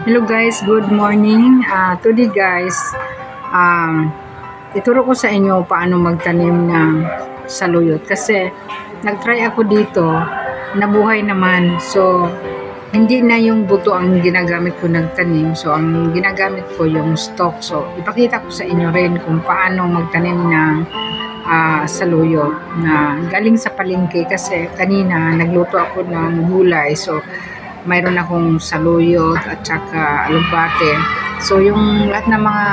Hello guys, good morning. Today guys, ituro ko sa inyo paano magtanim ng saluyot kasi nagtry ako dito, nabuhay naman. So hindi na yung buto ang ginagamit ko nagtanim. So ang ginagamit ko yung stalk. So ipakita ko sa inyo rin kung paano magtanim ng saluyot na galing sa palengke kasi kanina nagluto ako ng gulay. So mayroon akong saluyot at saka alugbate. So yung lahat ng mga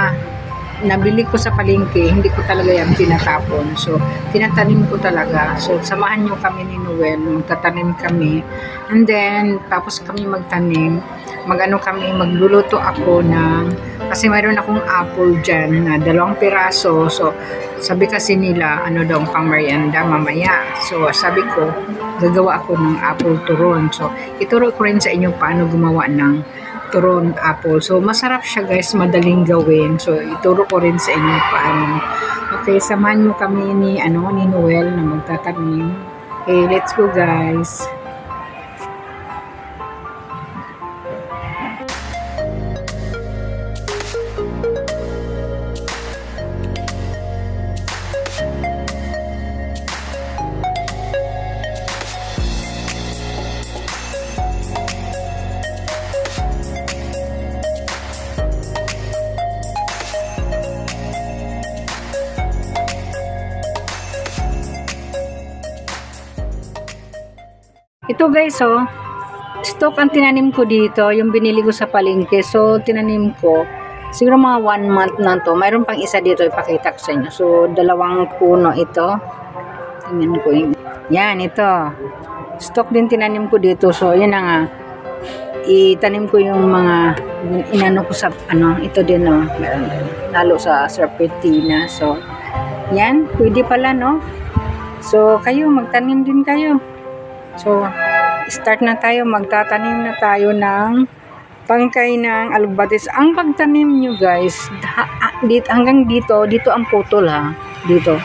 nabili ko sa palengke, hindi ko talaga yan tinatapon. So tinatanim ko talaga. So samahan nyo kami ni Noel, magtatanim kami. And then tapos kami magtanim, magluluto ako ng, kasi mayroon akong apple dyan na 2 piraso. So sabi kasi nila ano daw pang merienda mamaya. So sabi ko gagawa ako ng apple turon. So ituro ko rin sa inyo paano gumawa ng turon apple. So masarap siya guys, madaling gawin. So ituro ko rin sa inyo paano. Okay, samahan mo kami ni Noel na magtatanim. Okay, let's go guys. Ito guys, stock ang tinanim ko dito, yung binili ko sa palengke. So tinanim ko siguro mga 1 month na to. Mayroon pang isa dito, ipakita ko sa inyo. So 2 puno ito. Tingnan ko yun. Yan, ito. Stock din tinanim ko dito. So yun na nga. Itanim ko yung mga inano ko sa ito din meron din. Lalo sa serpentina. So yan, pwede pala So kayo magtanim din kayo. So, start na tayo. Magtatanim na tayo ng pangkay ng alugbatis. Ang pagtanim nyo guys, hanggang dito ang putol ha. Dito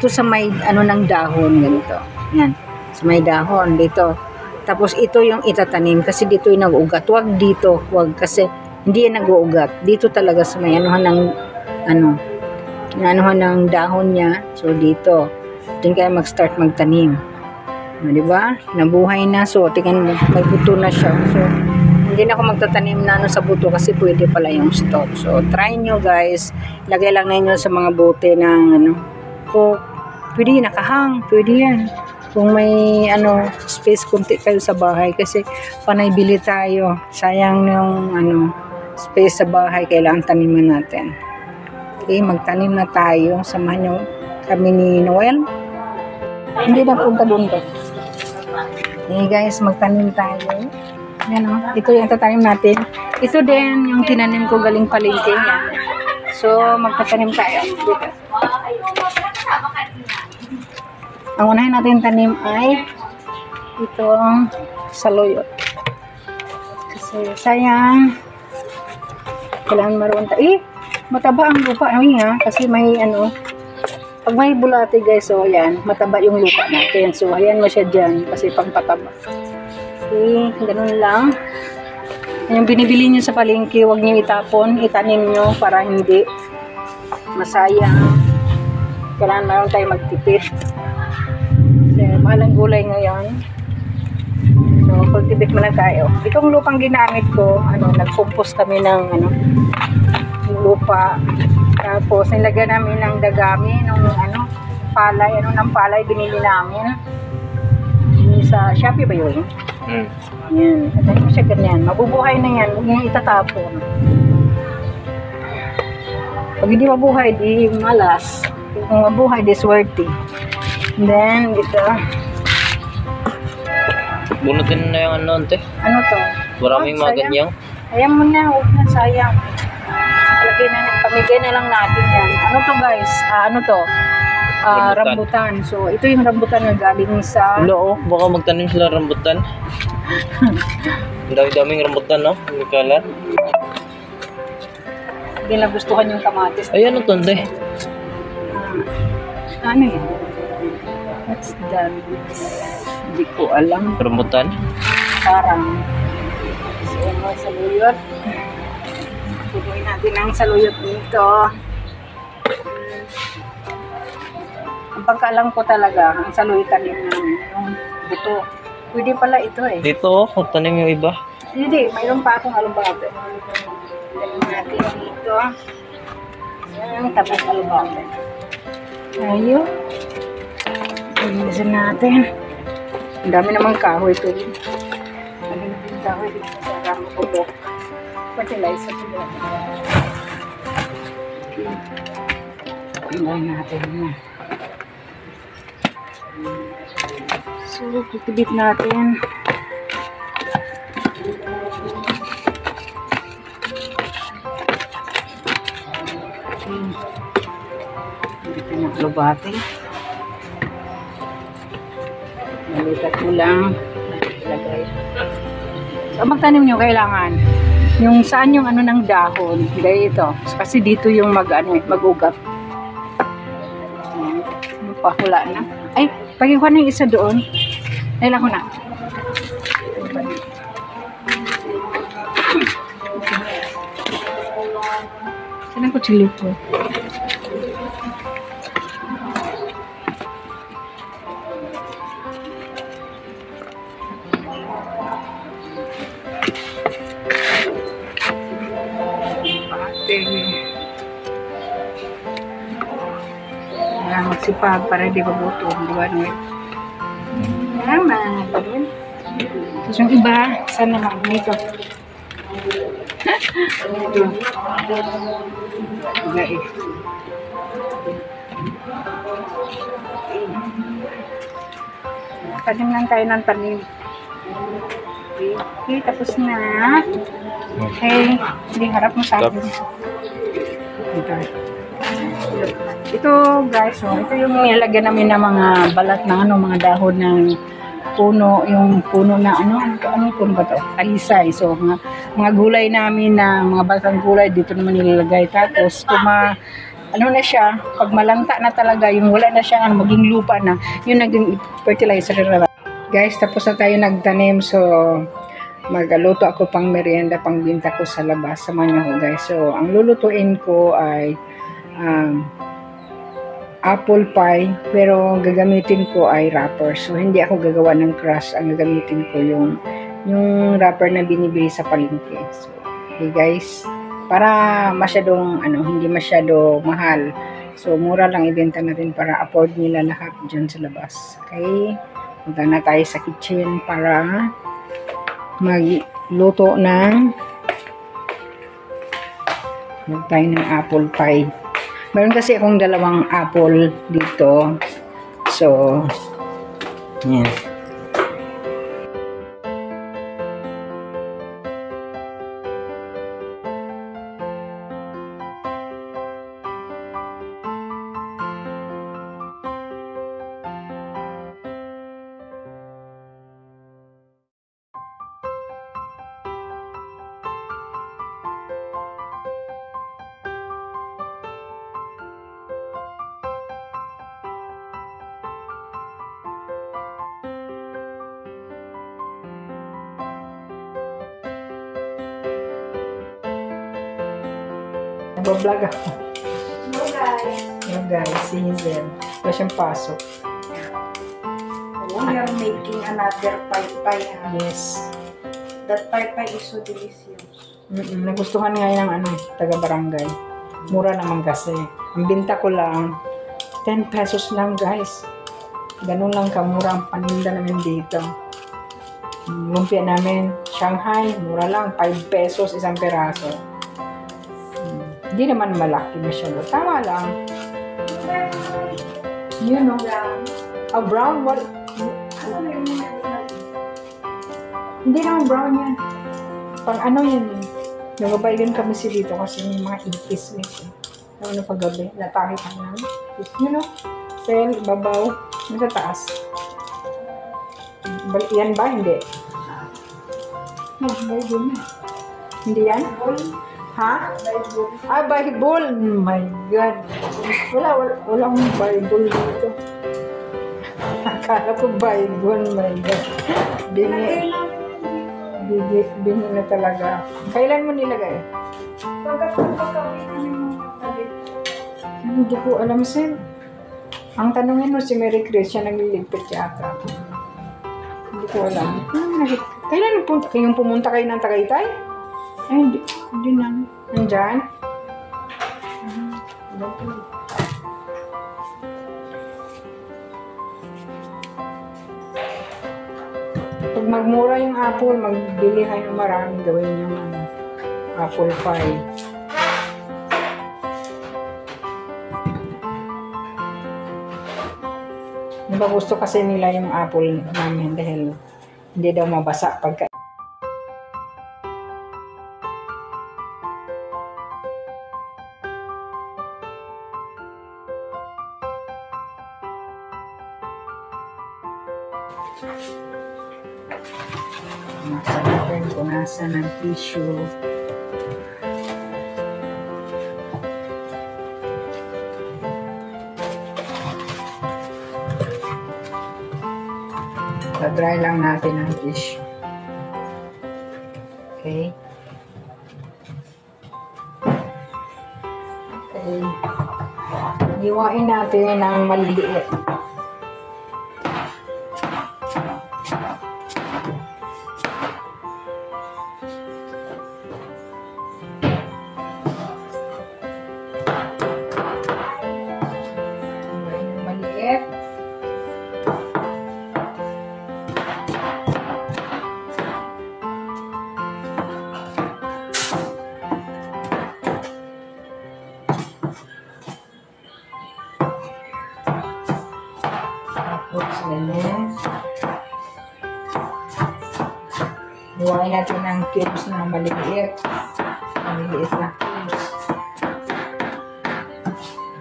sa may ng dahon ganito. Yan. Sa may dahon dito. Tapos ito yung itatanim kasi dito yung nag-ugat. Huwag dito, huwag kasi hindi yan nag-uugat. Dito talaga sa may ng dahon niya. So dito. Doon kayo mag-start magtanim. Diba? Nabuhay na. So, tingnan mo, may buto na siya. So, hindi na ako magtatanim na sa buto kasi pwede pala yung stalk. So, try nyo guys. Lagay lang ninyo sa mga bote ng Coke. Pwede nakahang. Pwede yan. Kung may space kunti kayo sa bahay kasi panay bili tayo. Sayang yung space sa bahay. Kailangan taniman natin. Okay, magtanim na tayo. Samahan nyo kami ni Noel. Hindi na punta doon to. Okay guys, magtanim tayo. Yan ito yung tatanim natin. Ito din yung tinanim ko galing palengke niya. So, magtatanim tayo. Dito. Ang unahin natin tanim ay itong saluyot. Kasi sayang kailangan maroon tayo. Mataba ang lupa kasi may pag may bulate guys, so ayan, mataba yung lupa natin. So ayan mo siya dyan kasi pang pataba. Okay, ganun lang. Yung binibili nyo sa palengke, huwag nyo itapon, itanim nyo para hindi masayang. Kailangan mayroon tayo magtipid. Kasi mahal ang gulay ngayon. So pagtipid mo lang tayo. Itong lupang ginamit ko, nag-compose kami ng lupa. Tapos, nilagyan namin ng dagami, palay, ng palay binili namin. Sa Shopee ba yun? Yan. At ano siya ganyan. Mabubuhay na yan. Huwag niyang itatapon. Pag hindi mabuhay, di malas. Kung mabuhay, di swerte. And then, dito. Bunutin na yung ante. Ano to? Maraming mga ganyang. Ayan mo na. Huwag na, sayang. Pamigay na lang natin yan. Ano to guys? Rambutan. So, ito yung rambutan na galing sa... Baka magtanim sila rambutan. Ang dami-daming rambutan, no? Ang kalat. Hindi nagustuhan yung kamatis. Ay, ano to, hindi? Ano yun? What's that? Hindi ko alam. Rambutan? Parang Ayan o, saluyot. Pupuin natin ang saluyot dito. Ang pagkaalam ko talaga, ang saluyutan yung buto. Pwede pala ito eh. Dito, magtanim yung iba. Hindi, mayroon pa akong alubate. Lagyan natin dito. Ayan, tapos alubate. Ayun. Ayusin natin. Ang dami namang kahoy ito. Ang dami namang kahoy dito sa ramo ko po. Fertilizer ko doon. Tingnan natin na. So, kutibit natin. Dito na alubate. Nalikat mo lang. Lagay. So, magtanim nyo kailangan. Yung saan yung ano ng dahon. Dito. Kasi dito yung mag-ugat. Pahula na. Ay, pagikuha na yung isa doon. Ay, lang ko na. Saan ang kutsilyo ko? Magsipag para di mabuto. Di ba? Tama. Tapos yung iba, saan naman? Dito. Ito. Guys. Tanim lang tayo ng tanim. Okay, tapos na. Okay. Hindi, harap mo sa akin. Ito. Ito guys, ito yung nilagyan namin ng mga balat ng mga dahon ng puno, yung puno na ano puno ba to? Alisay. So mga gulay namin na mga balat ng gulay dito naman nilalagay. Tapos ano na siya, pag malanta na talaga, yung wala na siya maging lupa na, yung naging fertilizer na. Guys, tapos na tayo nagtanim. So magluto ako pang merienda, pang binta ko sa labas. Samahan niyo ako guys. So ang lulutuin ko ay apple pie, pero gagamitin ko ay wrapper. So hindi ako gagawa ng crust, ang gagamitin ko yung wrapper na binibili sa palengke. So okay guys, para masyadong hindi masyado mahal. So mura lang ibenta natin para afford nila lahat dyan sa labas. Okay, punta na tayo sa kitchen para magluto ng apple pie. Meron kasi akong dalawang apple dito. So, yan. Nagbablog ako. Hello guys. Hello guys, si Hazel. Wala siyang pasok. We are making another pie. Yes. That pie is so delicious. Nagustuhan nga yung taga-barangay. Mura naman kasi. Ang binta ko lang, 10 pesos lang guys. Ganun lang kamura ang paninda namin dito. Lumpia namin, Shanghai, mura lang, 5 pesos isang peraso. Hindi naman malaki masyado. Tama lang. You know. Brown? What? Hindi naman brown yan. Pang yan eh. Nagabay din kami dito kasi may mga ikis-ikis eh. Paggabi, natahit lang. You know, sel, babaw, nasa taas. Yan ba? Hindi. Bible. Hindi yan? Ha? Bible. Oh my God. Wala akong Bible dito. Akala ko Bible. Oh my God. Binhi na talaga. Kailan mo nilagay? Pagkakawin na yung mga talit. Hindi ko alam, sir. Ang tanongin mo si Mary Chris, siya nagliligpit yata. Hindi ko alam. Kailan pumunta kayo ng Tagaytay? Ay, hindi na. Nandyan? Pag magmura yung apple, magbili kayo ng maraming gawin yung apple pie. Diba gusto kasi nila yung apple namin dahil hindi daw mabasa pagka nasa natin punasan ng tissue. Dry lang natin ang tissue. Okay. Okay. Hiwain natin ng maliliit. Hiwain ng maliit. Tapos, ganyan. Huwain natin ng cubes na maliliit. Maliliit na cubes.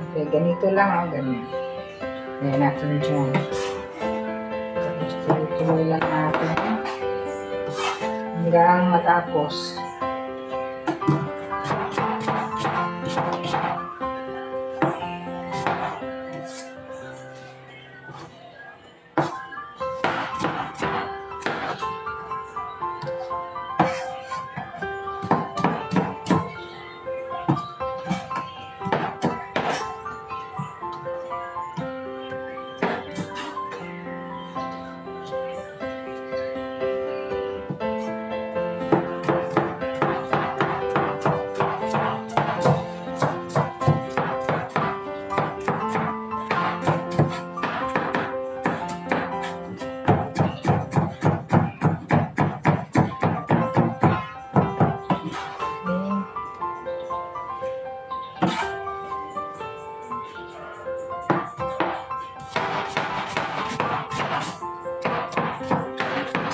Okay, ganito lang o ganyan. Ayan natin dyan. Tapos, tuloy lang natin. Hanggang matapos.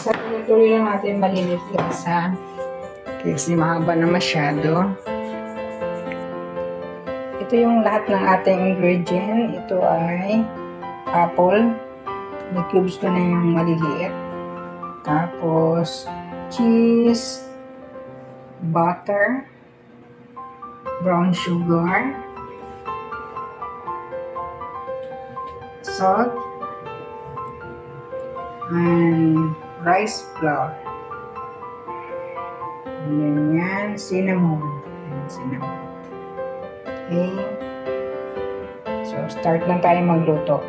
Sa tuloy lang natin malinit lang sa kasi mahaba na masyado. Ito yung lahat ng ating ingredient. Ito ay apple. May cubes ko na yung maliliit. Tapos cheese, butter, brown sugar, salt, and rice flour. And yan, cinnamon. And cinnamon. Okay. So, start lang tayo magluto.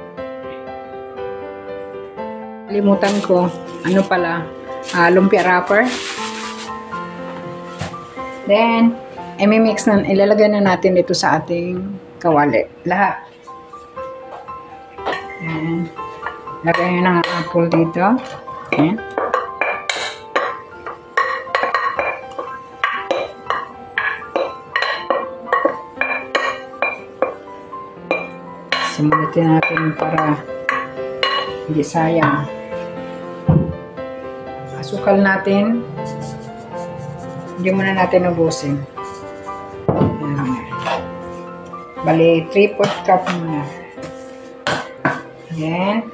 Limutan ko, ano pala, lumpia wrapper. Then, i-mix na, ilalagay na natin ito sa ating kawali. Lahat. Ayan. Lagay na ng apple dito. Ayan. Simulitin natin para hindi sayang. Asukal natin. Hindi muna natin ubusin. Bali, 3/4 cup muna. Then,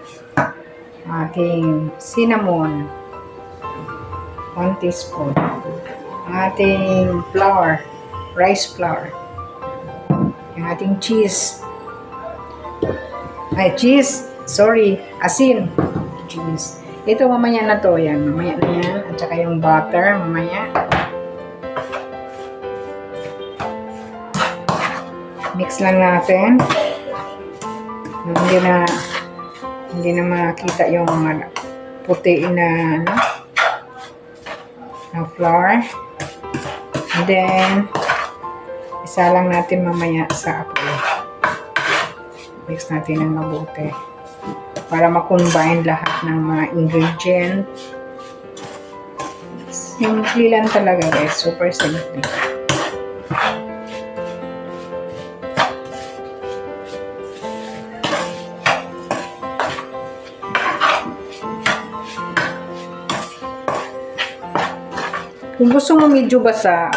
ating cinnamon. 1 teaspoon. Ating flour. Rice flour. Yung ating cheese. Ay, cheese. Sorry. Asin. Cheese. Ito mamaya na to, yan. Mamaya na yan. At saka yung butter, mamaya. Mix lang natin. Hindi na makita yung puti na na flour. And then, isa lang natin mamaya sa apoy. Mix natin ng mabuti. Para ma-combine lahat ng mga ingredient. Simple lang talaga guys. Super simple. Kung gusto mo medyo basa,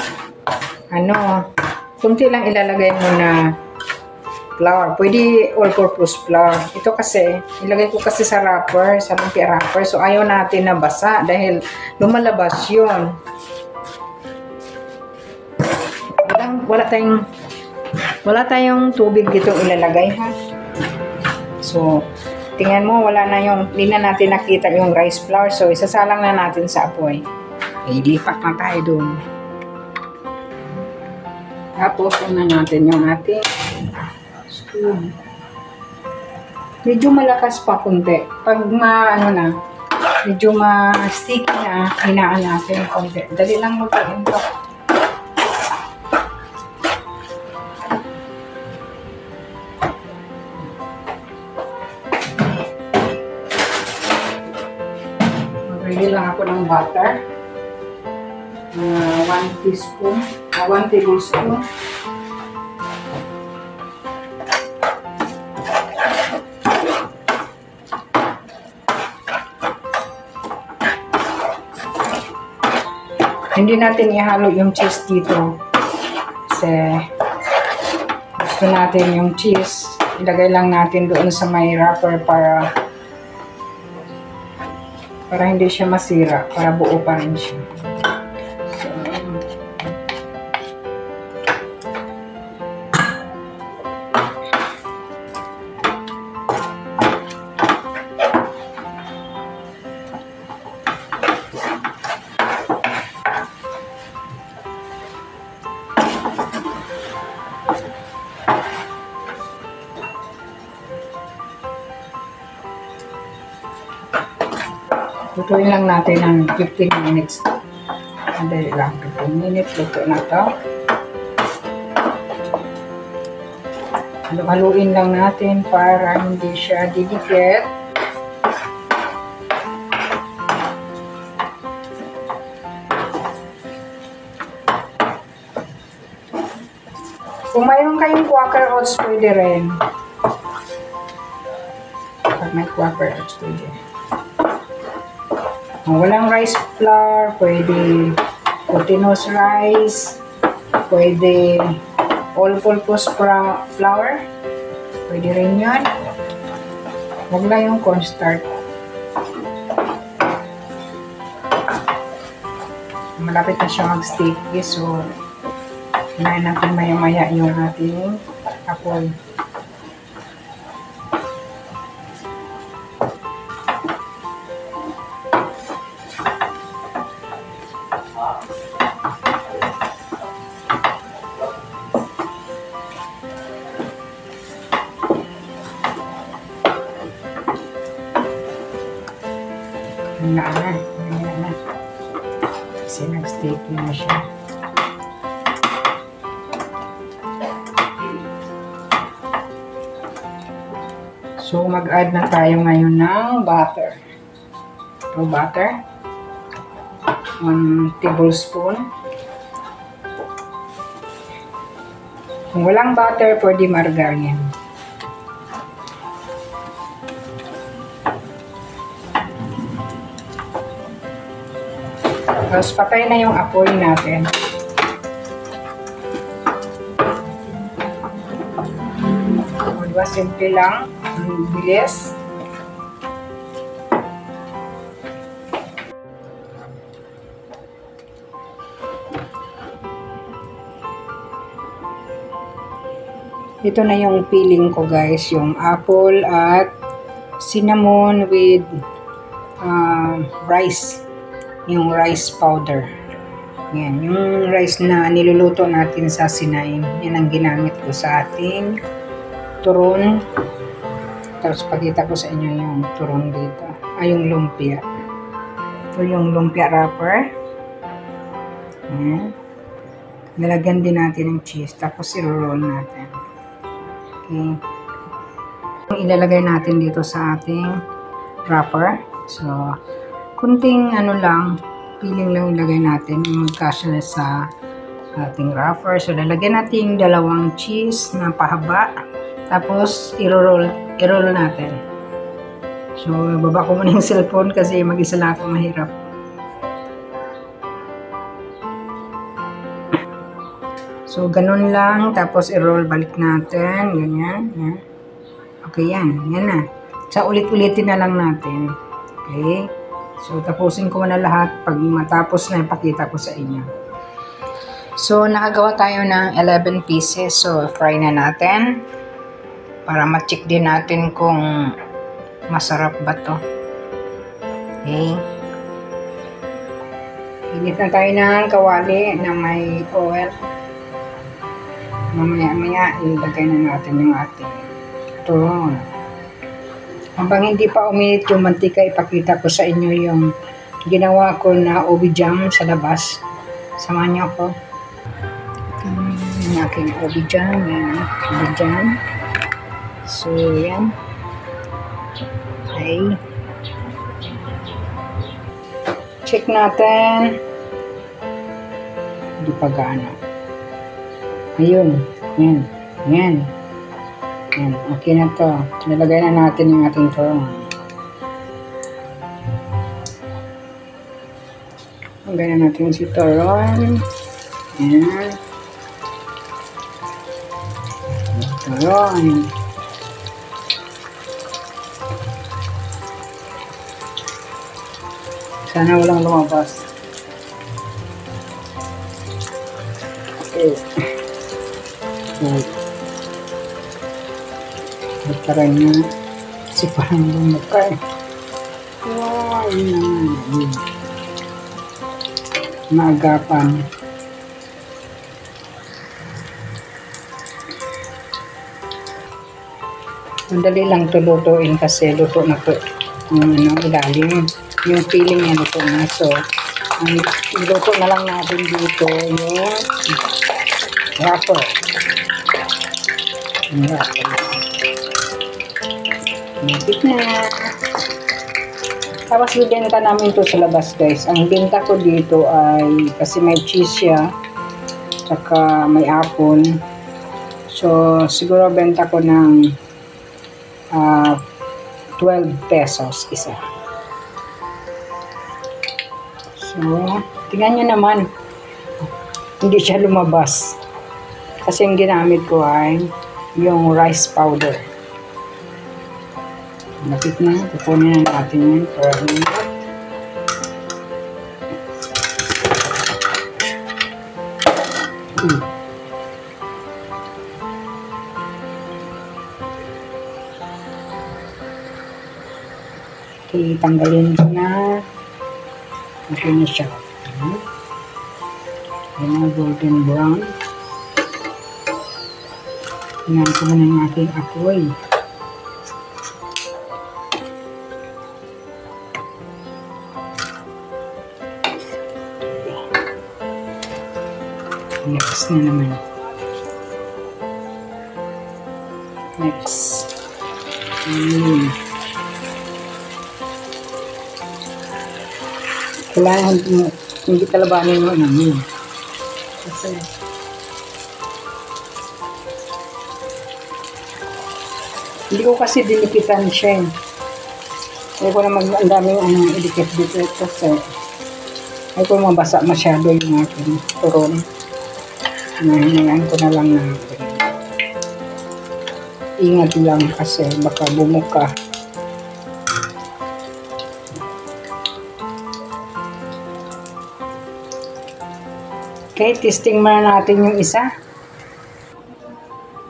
kunti lang ilalagay mo na flour. Pwede all-purpose flour. Ito kasi, ilagay ko kasi sa wrapper, sa lumpia wrapper. So, ayaw natin na basa dahil lumalabas yun. Wala tayong tubig ditong ilalagay, ha? So, tingnan mo, hindi na natin nakita yung rice flour. So, isasalang na natin sa apoy. Ilipat na tayo doon. Tapos, na natin yung ating spoon. Medyo malakas pa kunti. Pag medyo ma-sticky na, hinaan natin kunti. Dali lang magkain to. Magbili lang ako ng butter. 1 teaspoon, 1 tablespoon. Hindi natin ihalo yung cheese dito. Kasi gusto natin yung cheese. Ilagay lang natin doon sa may wrapper para hindi siya masira. Para buo pa rin siya. Lutuin lang natin ng 15 minutes. Madali lang, 15 minutes. Luto na to. Haluin lang natin para hindi siya didikit. Kung mayroon kayong Quaker Oats, pwede rin. Pag may Quaker Oats, pwede. Kung walang rice flour, pwede glutinous rice, pwede all-purpose flour, pwede rin yun. Huwag lang yung cornstarch. Malapit na siya mag-sticky, so hinayin natin maya-maya yung ating apoy. Na. Kasi nag-sticky na siya. So, mag-add na tayo ngayon ng butter. Ito, butter. 1 tablespoon. Kung walang butter, pwede margarine. Tapos, patay na yung apoy natin. O, diba? Simple lang. Ang bilis. Ito na yung filling ko guys. Yung apple at cinnamon with rice. Yung rice powder. Yan, yung rice na niluluto natin sa sinain. Yan ang ginamit ko sa ating turon. Tapos pakita ko sa inyo yung turon dito. Yung lumpia. Ito yung lumpia wrapper. Yan. Nalagyan din natin ng cheese. Tapos i-roll natin. Okay. Ilalagay natin dito sa ating wrapper. So, kunting feeling lang ilagay natin yung magkasya sa ating wrapper. So, lalagyan natin yung dalawang cheese na pahaba. Tapos, i-roll natin. So, baba ko muna yung cellphone kasi mag-isa lang ako mahirap. So, ganun lang. Tapos, i-roll balik natin. Ganyan. Yan. Okay, yan. Yan na. So, ulit-ulitin na lang natin. Okay. So, tapusin ko na lahat. Pag matapos na, ipakita ko sa inyo. So, nakagawa tayo ng 11 pieces. So, fry na natin. Para ma-check din natin kung masarap ba to. Okay. Init na tayo ng kawali na may oil. Mamaya-maya, ilagay na natin yung ating turon. Habang hindi pa uminit yung mantika, ipakita ko sa inyo yung ginawa ko na ubi jam sa labas. Samahan niyo ako. Yung aking ubi jam. Yan, ubi jam. So, yan. Okay. Check natin. Hindi pa gaano. Ayun. Yan. Yan. Yan, okay na to. Nilagay na natin yung ating turon. Lagay na natin si turon. Yan. Turon. Sana walang lumabas. Okay. Nagtaray na si parang lumukay. Wow, yun. Maagapan. Madali lang ito lutuin kasi luto na ito yung ilalim. Yung feeling niya luto na. So, ang luto na lang natin dito yung wrapper. Yung wrapper. Nipit na. Tapos ibenta namin ito sa labas, guys. Ang benta ko dito ay kasi may cheese siya. Tsaka may apple. So, siguro benta ko ng 12 pesos isa. So, tingnan nyo naman. Hindi siya lumabas. Kasi yung ginamit ko ay yung rice powder. Lapit na. Kukunin na natin yun para lumabas. Okay, tanggalin ko na. Okay na siya. Ayan, golden brown. Tingnan ko muna yung aking apoy. Next na naman. Next. Kailangan hindi kalabanin mo namin. Kasi hindi ko kasi dinikitan siya. Hindi ko na ang daming idikit dito kasi ay ko mabasa masyado yung aking turon. Hinahinayaan ko na lang natin. Ingat lang kasi baka bumuka. Okay, testing muna natin yung isa.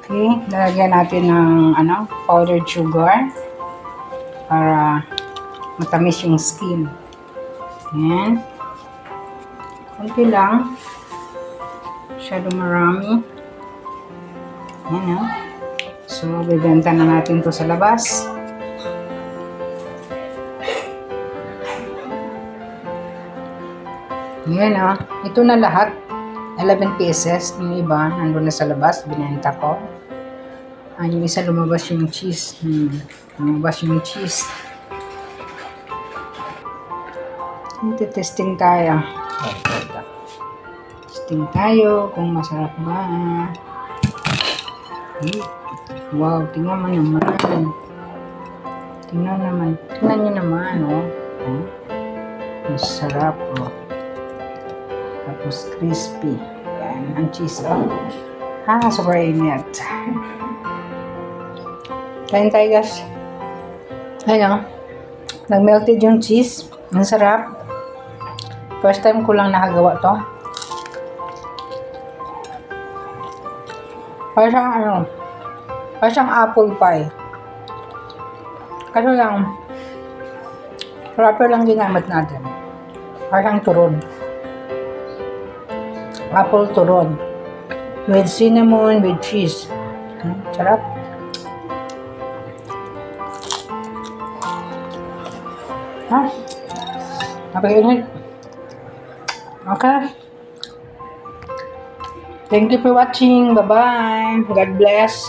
Okay, lalagyan natin ng powdered sugar para matamis yung skin. Yan. Kunti lang. Masyado marami. Yan, oh. So, bibenta na natin to sa labas. Yan, oh. Ito na lahat. 11 pieces. Yung iba, nandun na sa labas. Binenta ko. Yung isa lumabas yung cheese. Lumabas yung cheese. Testing tayo. Testing tayo kung masarap ba. Wow, tingnan mo naman. Tingnan nyo naman, oh. Masarap, oh. Tapos crispy. Yan, ang cheese, oh. Sobrang init. Kain tayo, guys. Ayun, oh. Nag-melted yung cheese. Ang sarap. First time ko lang nakagawa to. Parang apple pie. Kaso lang, wrapper lang ginamit natin. Parang turon. Apple turon. With cinnamon, with cheese. Sarap. Napakainit. Okay. Thank you for watching. Bye-bye. God bless.